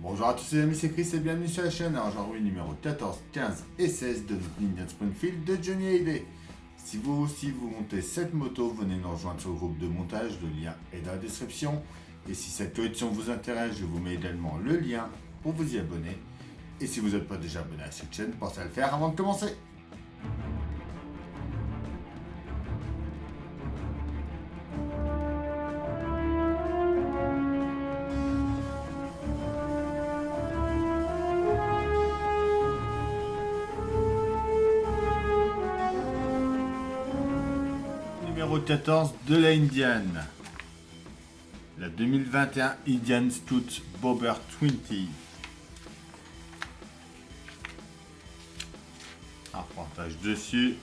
Bonjour à tous les amis, c'est Chris et bienvenue sur la chaîne. Alors j'envoie numéro 14, 15 et 16 de notre Indian Springfield de Johnny Hallyday. Si vous aussi vous montez cette moto, venez nous rejoindre sur le groupe de montage, le lien est dans la description. Et si cette collection vous intéresse, je vous mets également le lien pour vous y abonner. Et si vous n'êtes pas déjà abonné à cette chaîne, pensez à le faire avant de commencer. Numéro 14 de la Indian. La 2021 Indian Stout Bobber 20. Un reportage dessus.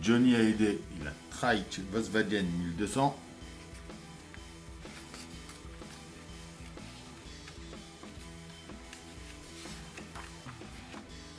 Johnny Hallyday, il a Trike Volkswagen 1200.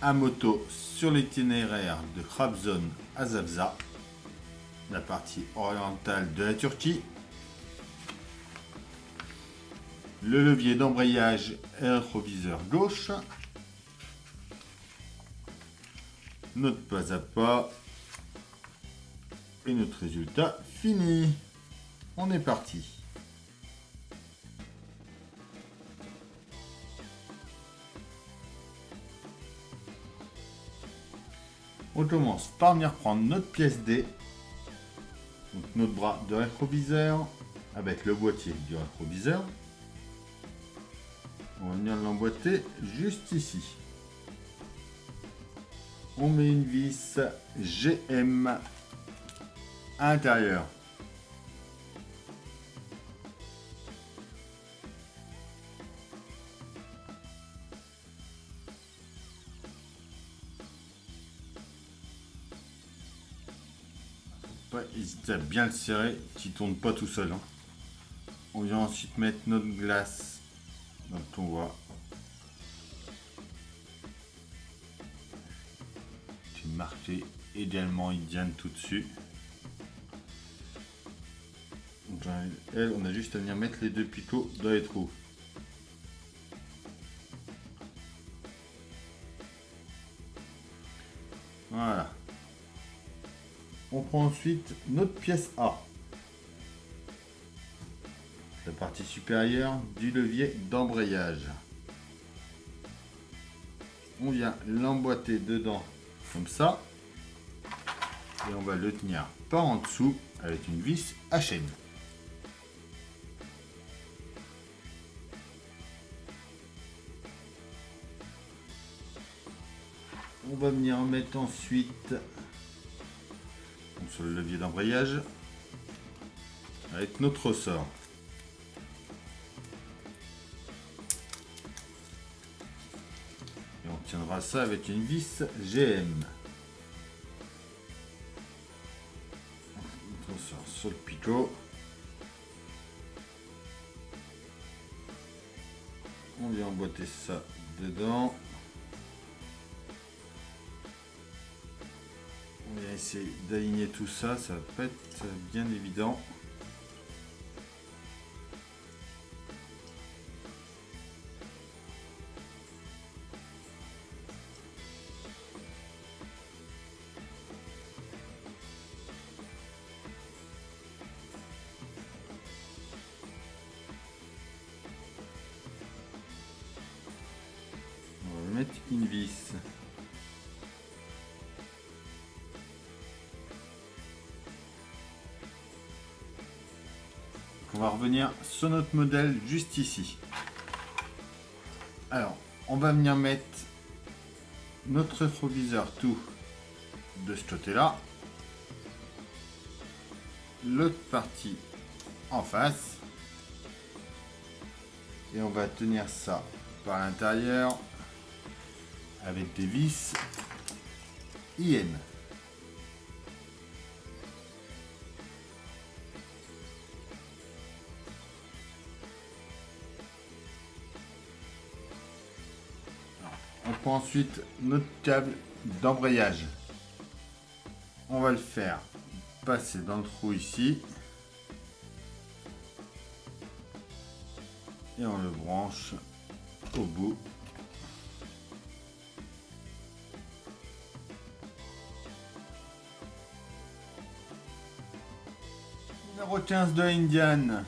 À moto sur l'itinéraire de Trabzon à Zabza, la partie orientale de la Turquie. Le levier d'embrayage rétroviseur gauche. Notre pas à pas. Et notre résultat fini. On est parti. On commence par venir prendre notre pièce D. Donc notre bras de rétroviseur avec le boîtier du rétroviseur. On va venir l'emboîter juste ici. On met une vis GM à l'intérieur. Faut pas hésiter à bien le serrer, qu'il ne tourne pas tout seul. On vient ensuite mettre notre glace dans le tournoi. Une marquée également Indian tout dessus. Donc, elle, on a juste à venir mettre les deux picots dans les trous. Voilà. On prend ensuite notre pièce A. La partie supérieure du levier d'embrayage. On vient l'emboîter dedans comme ça. Et on va le tenir par en dessous avec une vis à chaîne. On va venir mettre ensuite sur le levier d'embrayage avec notre ressort. Et on tiendra ça avec une vis GM. Notre ressort sur le picot. On vient emboîter ça dedans. On va essayer d'aligner tout ça, ça va pas être bien évident. On va mettre une vis. On va revenir sur notre modèle juste ici. Alors, on va venir mettre notre rétroviseur tout de ce côté-là. L'autre partie en face. Et on va tenir ça par l'intérieur avec des vis IN. On prend ensuite notre câble d'embrayage. On va le faire passer dans le trou ici. Et on le branche au bout. Numéro 15 de Indian.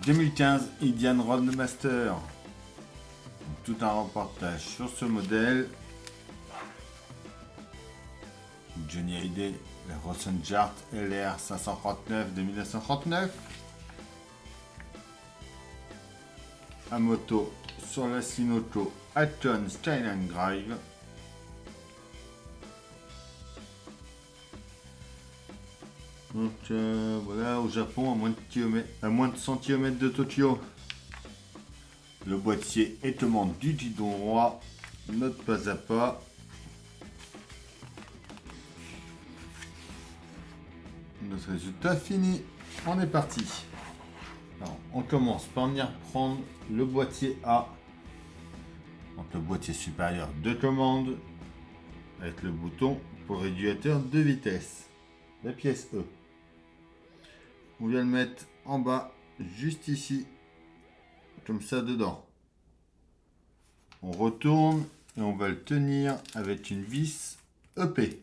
2015 Indian Roadmaster. Tout un reportage sur ce modèle. Johnny Hallyday, la Rosenjart LR 539 de 1939. À moto sur la Sinoto Aton Skyline Drive. Donc voilà, au Japon, à moins de 100 km de Tokyo. Le boîtier étement du guidon droit, note pas à pas. Notre résultat fini, on est parti. Alors, on commence par venir prendre le boîtier A, donc le boîtier supérieur de commande, avec le bouton pour régulateur de vitesse, la pièce E. On vient le mettre en bas, juste ici, comme ça dedans. On retourne et on va le tenir avec une vis EP.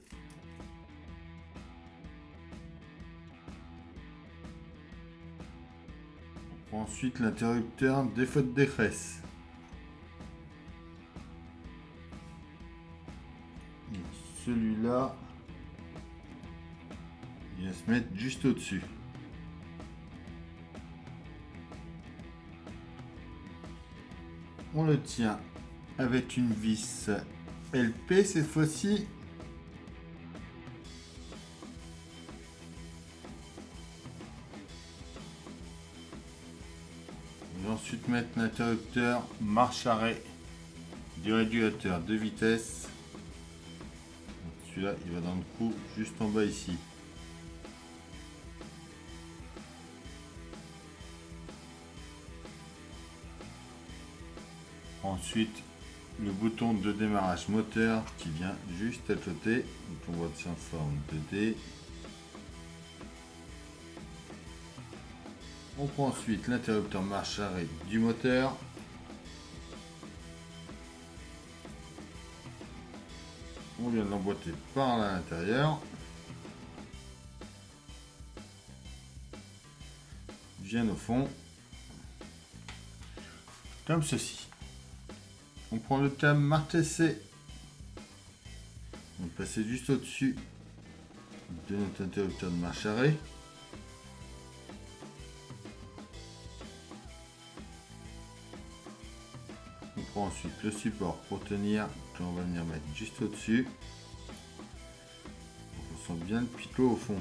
On prend ensuite l'interrupteur des fautes des fesses. Celui-là, il va se mettre juste au-dessus. On le tient avec une vis LP cette fois-ci. On va ensuite mettre l'interrupteur marche-arrêt du régulateur de vitesse. Celui-là, il va dans le trou juste en bas ici. Ensuite, le bouton de démarrage moteur qui vient juste à côté. Donc on voit que c'est en forme de D. On prend ensuite l'interrupteur marche-arrêt du moteur. On vient de l'emboîter par l'intérieur. Vient au fond. Comme ceci. On prend le câble marque C. On va passer juste au-dessus de notre interrupteur de marche-arrêt. On prend ensuite le support pour tenir, que on va venir mettre juste au-dessus. On sent bien le picot au fond.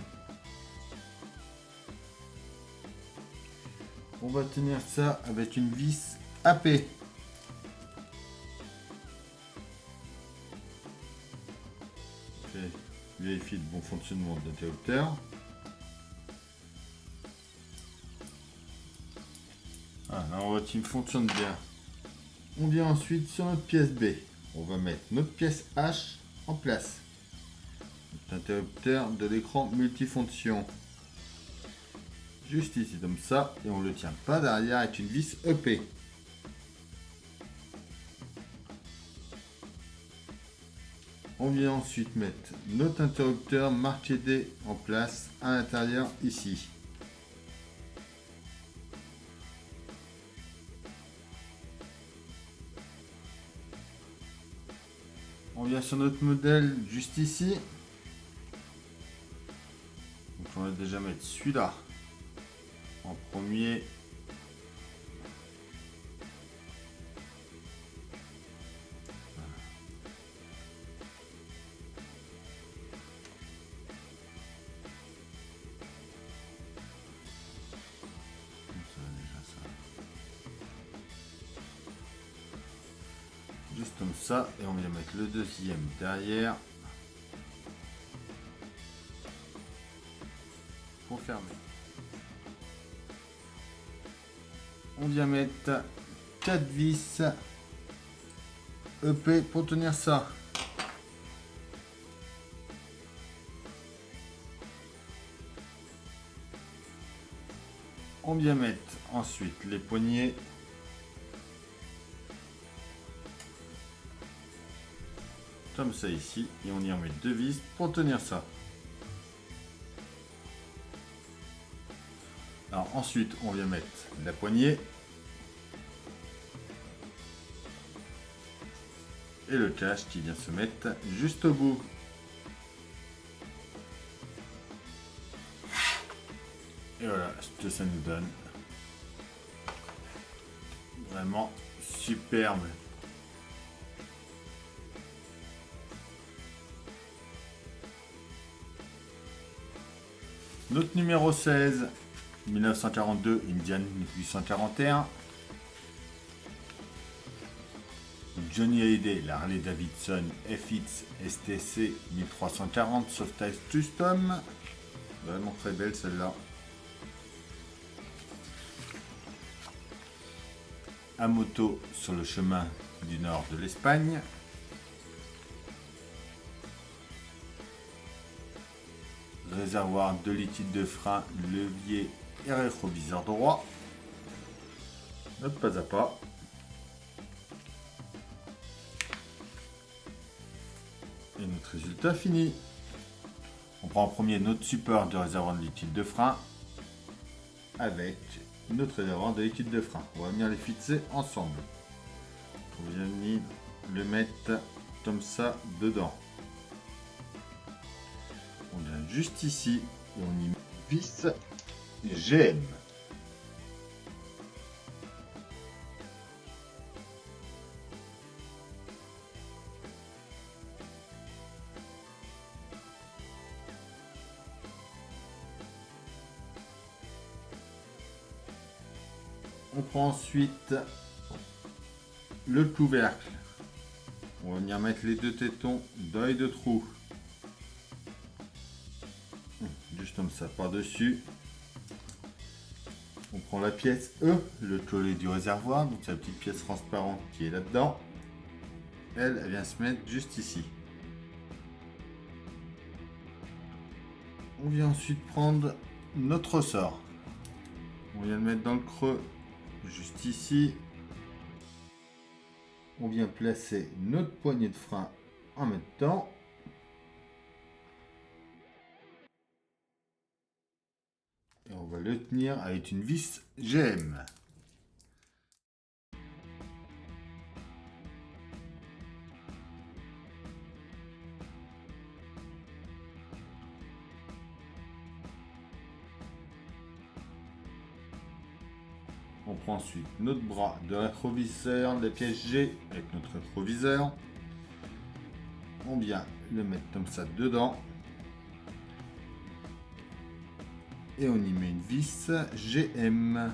On va tenir ça avec une vis AP. Vérifier le bon fonctionnement de l'interrupteur. Voilà, on voit qu'il fonctionne bien. On vient ensuite sur notre pièce B. On va mettre notre pièce H en place. L'interrupteur de l'écran multifonction. Juste ici comme ça. Et on ne le tient pas derrière avec une vis EP. On vient ensuite mettre notre interrupteur marqué D en place à l'intérieur ici. On vient sur notre modèle juste ici. Donc on va déjà mettre celui-là en premier. Juste comme ça, et on vient mettre le deuxième derrière pour fermer. On vient mettre 4 vis EP pour tenir ça. On vient mettre ensuite les poignées comme ça ici, et on y remet 2 vis pour tenir ça. Alors ensuite, on vient mettre la poignée et le cache qui vient se mettre juste au bout. Et voilà ce que ça nous donne. Vraiment superbe. Notre numéro 16, 1942, Indian 1841. Johnny Hallyday, la Harley Davidson FX STC 1340 Softail Custom. Vraiment très belle celle-là. À moto sur le chemin du nord de l'Espagne. Réservoir de liquide de frein, levier et rétroviseur droit. Hop, pas à pas. Et notre résultat fini. On prend en premier notre support de réservoir de liquide de frein avec notre réservoir de liquide de frein. On va venir les fixer ensemble. On vient venir le mettre comme ça dedans. On vient juste ici et on y met vis GM. On prend ensuite le couvercle. On va venir mettre les 2 tétons dans les 2 trous. Juste comme ça par-dessus. On prend la pièce E, le collet du réservoir, donc c'est la petite pièce transparente qui est là-dedans. Elle vient se mettre juste ici. On vient ensuite prendre notre ressort. On vient le mettre dans le creux, juste ici. On vient placer notre poignée de frein en même temps. Et on va le tenir avec une vis GM. On prend ensuite notre bras de rétroviseur, la pièce G avec notre rétroviseur. On vient le mettre comme ça dedans. Et on y met une vis GM.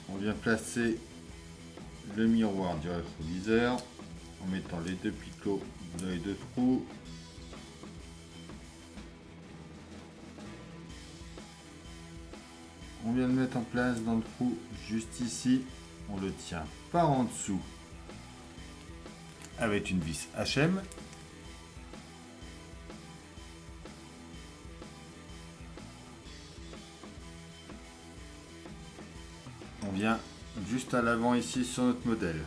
On vient placer le miroir du rétroviseur en mettant les 2 picots dans les 2 trous. On vient le mettre en place dans le trou juste ici. On le tient par en dessous avec une vis HM. On vient juste à l'avant ici sur notre modèle.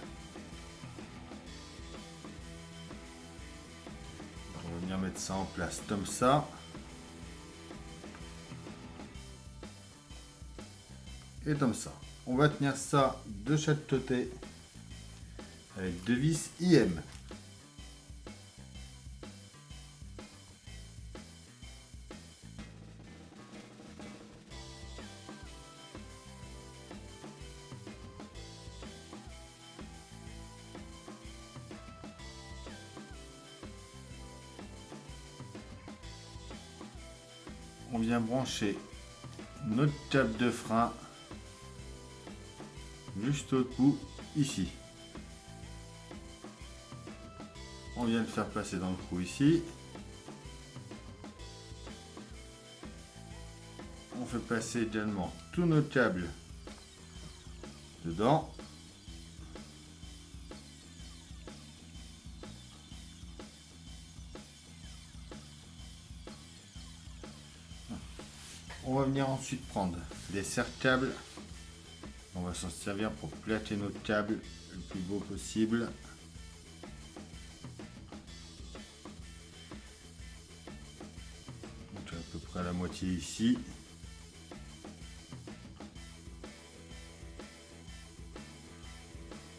On va venir mettre ça en place comme ça. Et comme ça. On va tenir ça de chaque côté avec 2 vis IM. On vient brancher notre câble de frein juste au bout ici. On vient le faire passer dans le trou ici. On fait passer également tous nos câbles dedans. On va venir ensuite prendre des serre-câbles va s'en servir pour plater notre câble le plus beau possible. Donc à peu près à la moitié ici.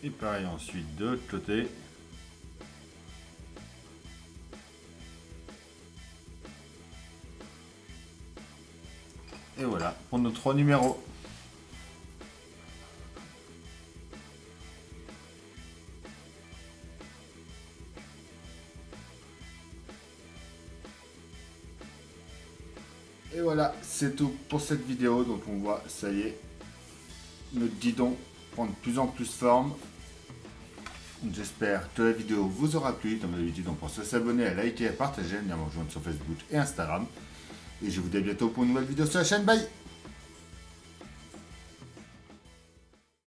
Et pareil ensuite de l'autre côté. Et voilà pour nos 3 numéros. Et voilà, c'est tout pour cette vidéo. Donc on voit, ça y est, notre guidon prend de plus en plus forme. J'espère que la vidéo vous aura plu. Comme d'habitude, on pense à s'abonner, à liker, à partager, à venir me rejoindre sur Facebook et Instagram. Et je vous dis à bientôt pour une nouvelle vidéo sur la chaîne. Bye!